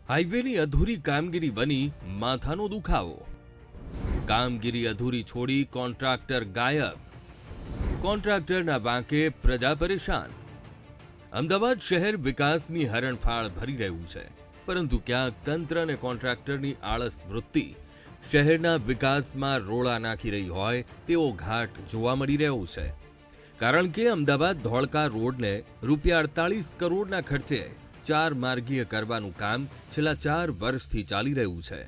હાઈવેની અધૂરી કામગીરી બની માથાનો દુખાવો. કામગીરી અધૂરી છોડી કોન્ટ્રાક્ટર ગાયબ. કોન્ટ્રાક્ટરના વાંકે પ્રજા પરેશાન. અમદાવાદ શહેર વિકાસની હરણફાળ ભરી રહ્યું છે, પરંતુ ક્યાંક તંત્ર અને કોન્ટ્રાક્ટરની આળસ વૃત્તિ શહેરના વિકાસમાં રોળા નાખી રહી હોય તેવો ઘાટ જોવા મળી રહ્યો છે. કારણ કે અમદાવાદ ધોળકા રોડને ₹48 કરોડના ખર્ચે 4 માર્ગીય કરવાનું કામ છેલ્લા 4 વર્ષથી ચાલી રહ્યું છે,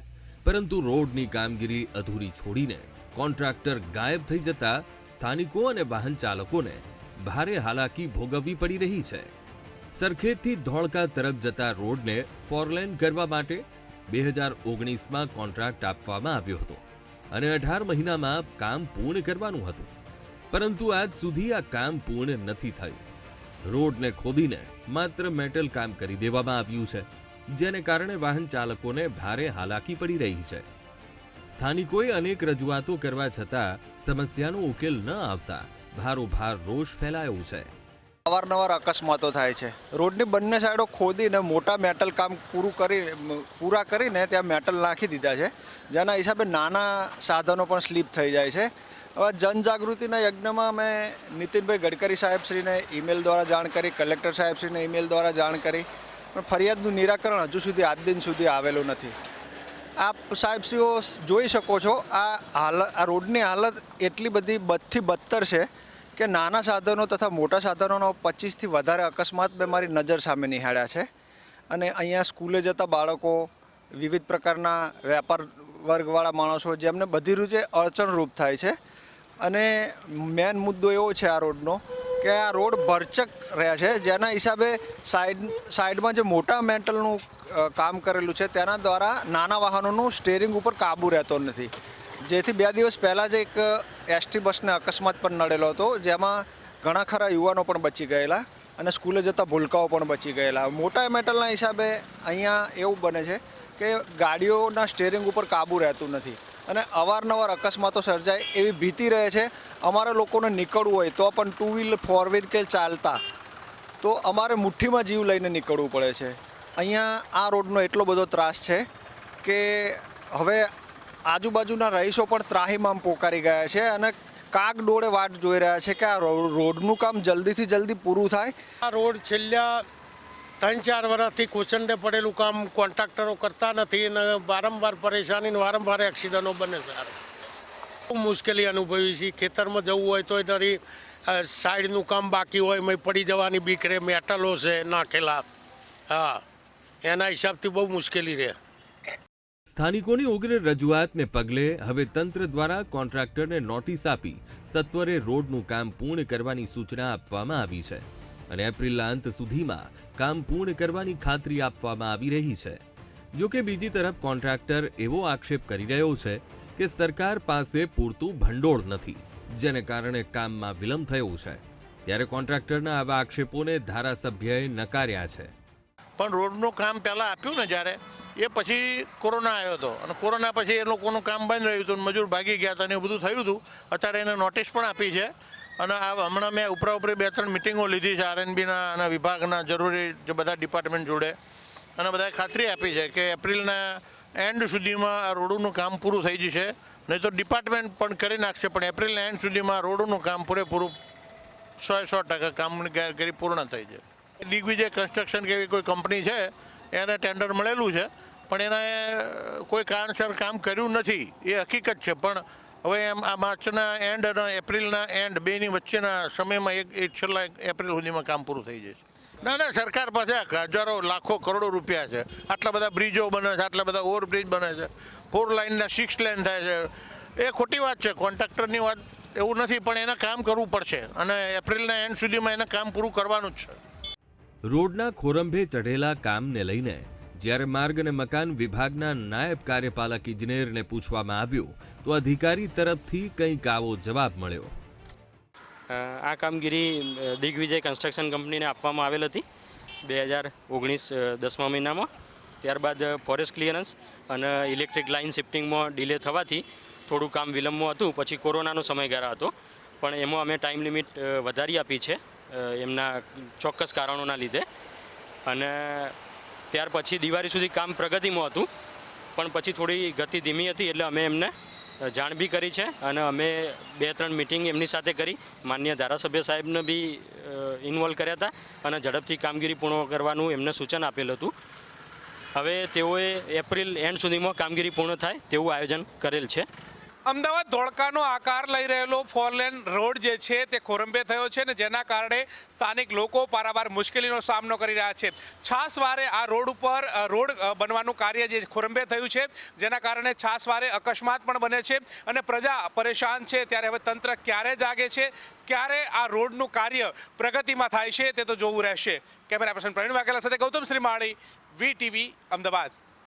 પરંતુ રોડની કામગીરી અધૂરી છોડીને કોન્ટ્રાક્ટર ગાયબ થઈ જતા સ્થાનિકો અને વાહન ચાલકોને ભારે હાલાકી ભોગવવી પડી રહી છે. સરખેજથી ધોળકા તરફ જતા રોડને ફોરલેન કરવા માટે 2019માં કોન્ટ્રાક્ટ આપવામાં આવ્યો હતો અને 18 મહિનામાં કામ પૂર્ણ કરવાનું હતું, પરંતુ આજ સુધી આ કામ પૂર્ણ નથી થયું. રોડને ખોદીને માત્ર મેટલ કામ કરી દેવામાં આવ્યું છે, જેને કારણે વાહન ચાલકોને ભારે હાલાકી પડી રહી છે. સ્થાનિકોએ અનેક રજૂઆતો કરવા છતાં સમસ્યાનો ઉકેલ ન આવતા ભારોભાર રોષ ફેલાયો છે. અવારનવાર અકસ્માતો થાય છે. રોડની બંને સાઈડો ખોદીને મોટા મેટલ કામ પૂરા કરીને ત્યાં મેટલ નાખી દીધા છે, જેના હિસાબે નાના સાધનો પણ સ્લીપ થઈ જાય છે. હવે જનજાગૃતિના યજ્ઞમાં અમે નીતિનભાઈ ગડકરી સાહેબશ્રીને ઈમેલ દ્વારા જાણ કરી, કલેક્ટર સાહેબશ્રીને ઈમેલ દ્વારા જાણ કરી, પણ ફરિયાદનું નિરાકરણ હજુ સુધી આજ દિન સુધી આવેલું નથી. આપ સાહેબશ્રીઓ જોઈ શકો છો, આ રોડની હાલત એટલી બધી બદથી બદતર છે કે નાના સાધનો તથા મોટા સાધનોનો 25થી વધારે અકસ્માત મેં મારી નજર સામે નિહાળ્યા છે. અને અહીંયા સ્કૂલે જતા બાળકો, વિવિધ પ્રકારના વેપાર વર્ગવાળા માણસો, જેમને બધી રીતે અડચણરૂપ થાય છે. અને મેન મુદ્દો એવો છે આ રોડનો કે આ રોડ ભરચક રહ્યા છે, જેના હિસાબે સાઈડમાં જે મોટા મેટલનું કામ કરેલું છે તેના દ્વારા નાના વાહનોનું સ્ટેરિંગ ઉપર કાબૂ રહેતો નથી. જેથી 2 દિવસ પહેલાં જ એક એસટી બસને અકસ્માત પણ નડેલો હતો, જેમાં ઘણા ખરા યુવાનો પણ બચી ગયેલા અને સ્કૂલે જતા ભૂલકાઓ પણ બચી ગયેલા. મોટા મેટલના હિસાબે અહીંયા એવું બને છે કે ગાડીઓના સ્ટેરિંગ ઉપર કાબૂ રહેતું નથી અને અવારનવાર અકસ્માતો સર્જાય એવી ભીતિ રહે છે. અમારે લોકોને નીકળવું હોય તો પણ 2 વ્હીલ 4 વ્હીલ કે ચાલતા તો અમારે મુઠ્ઠીમાં જીવ લઈને નીકળવું પડે છે. અહીંયા આ રોડનો એટલો બધો ત્રાસ છે કે હવે આજુબાજુના રહીશો પણ ત્રાહીમામ પોકારી ગયા છે અને કાગ ડોળે વાટ જોઈ રહ્યા છે કે આ રોડનું કામ જલ્દીથી જલ્દી પૂરું થાય. આ રોડ છેલ્લા 3-4 વર્ષથી કોચંડે પડેલું કામ કોન્ટ્રાક્ટરો કરતા નથી અને વારંવાર પરેશાની ને વારંવાર એક્સિડન્ટો બને છે. બહુ મુશ્કેલી અનુભવી છે. ખેતરમાં જવું હોય તો એની સાઈડનું કામ બાકી હોય, મેં પડી જવાની બીક રહે, મેટલો છે નાખેલા, હા, એના હિસાબથી બહુ મુશ્કેલી રહે. સ્થાનિકોની ઉગ્ર રજૂઆતને પગલે હવે તંત્ર દ્વારા કોન્ટ્રાક્ટરને નોટિસ આપી સત્વરે રોડનું કામ પૂર્ણ કરવાની સૂચના આપવામાં આવી છે અને એપ્રિલના અંત સુધીમાં કામ પૂર્ણ કરવાની ખાતરી આપવામાં આવી રહી છે. જો કે બીજી તરફ કોન્ટ્રાક્ટર એવો આક્ષેપ કરી રહ્યો છે કે સરકાર પાસે પૂરતું ભંડોળ નથી, જેને કારણે કામમાં વિલંબ થયો છે. ત્યારે કોન્ટ્રાક્ટરના આવા આક્ષેપોને ધારાસભ્યએ નકાર્યા છે. પણ રોડનું કામ પહેલાં આપ્યું ને જ્યારે, એ પછી કોરોના આવ્યો હતો અને કોરોના પછી એ લોકોનું કામ બંધ રહ્યું હતું, મજૂર ભાગી ગયા હતા અને એ બધું થયું હતું. અત્યારે એને નોટિસ પણ આપી છે અને આ હમણાં મેં ઉપરી 2-3 મિટિંગો લીધી છે આરએનબીના અને વિભાગના જરૂરી જે બધા ડિપાર્ટમેન્ટ જોડે, અને બધાએ ખાતરી આપી છે કે એપ્રિલના એન્ડ સુધીમાં આ રોડનું કામ પૂરું થઈ જશે. નહીં તો ડિપાર્ટમેન્ટ પણ કરી નાખશે, પણ એપ્રિલના એન્ડ સુધીમાં રોડનું કામ પૂરેપૂરું 100% કામની કામગીરી પૂર્ણ થઈ જાય. દિગ્વિજય કન્સ્ટ્રક્શન કે એવી કોઈ કંપની છે, એને ટેન્ડર મળેલું છે, પણ એને કોઈ કારણસર કામ કર્યું નથી, એ હકીકત છે. પણ હવે એમ આ માર્ચના એન્ડ અને એપ્રિલના એન્ડ બેની વચ્ચેના સમયમાં એક છેલ્લા એપ્રિલ સુધીમાં કામ પૂરું થઈ જશે. ના, સરકાર પાસે હજારો લાખો કરોડો રૂપિયા છે. આટલા બધા બ્રિજો બને છે, આટલા બધા ઓવરબ્રિજ બને છે, 4 લાઇનના 6 લેન થાય છે. એ ખોટી વાત છે. કોન્ટ્રાક્ટરની વાત એવું નથી, પણ એને કામ કરવું પડશે અને એપ્રિલના એન્ડ સુધીમાં એને કામ પૂરું કરવાનું જ છે. રોડના ખોરંભે ચઢેલા કામને લઈને જ્યારે માર્ગ અને મકાન વિભાગના નાયબ કાર્યપાલક ઇજનેરને પૂછવામાં આવ્યું તો અધિકારી તરફથી કંઈક આવો જવાબ મળ્યો. આ કામગીરી દિગ્વિજય કન્સ્ટ્રક્શન કંપનીને આપવામાં આવેલ હતી 2019 10મા મહિનામાં. ત્યારબાદ ફોરેસ્ટ ક્લિયરન્સ અને ઇલેક્ટ્રિક લાઇન શિફ્ટિંગમાં ડિલે થવાથી થોડું કામ વિલંબમાં હતું. પછી કોરોનાનો સમયગાળા હતો, પણ એમાં અમે ટાઈમ લિમિટ વધારી આપી છે એમના ચોક્કસ કારણોના લીધે. અને ત્યાર પછી દિવાળી સુધી કામ પ્રગતિમાં હતું, પણ પછી થોડી ગતિ ધીમી હતી એટલે અમે એમને જાણ બી કરી છે અને અમે 2-3 મિટિંગ એમની સાથે કરી. માનનીય ધારાસભ્ય સાહેબને બી ઇન્વોલ્વ કર્યા હતા અને ઝડપથી કામગીરી પૂર્ણ કરવાનું એમને સૂચન આપેલું હતું. હવે તેઓએ એપ્રિલ એન્ડ સુધીમાં કામગીરી પૂર્ણ થાય તેવું આયોજન કરેલ છે. અમદાવાદ ધોળકાનો આકાર લઈ રહેલો 4 લેન રોડ જે છે તે ખોરંભે થયો છે ને જેના કારણે સ્થાનિક લોકો પારાવાર મુશ્કેલીનો સામનો કરી રહ્યા છે. છાસવારે આ રોડ ઉપર રોડ બનવાનું કાર્ય જે ખોરંભે થયું છે જેના કારણે છાસવારે અકસ્માત પણ બને છે અને પ્રજા પરેશાન છે. ત્યારે હવે તંત્ર ક્યારે જાગે છે, ક્યારે આ રોડનું કાર્ય પ્રગતિમાં થાય છે તે તો જોવું રહેશે. કેમેરા પર્સન પ્રવીણ વાઘેલા સાથે ગૌતમ શ્રીમાળી, VTV, અમદાવાદ.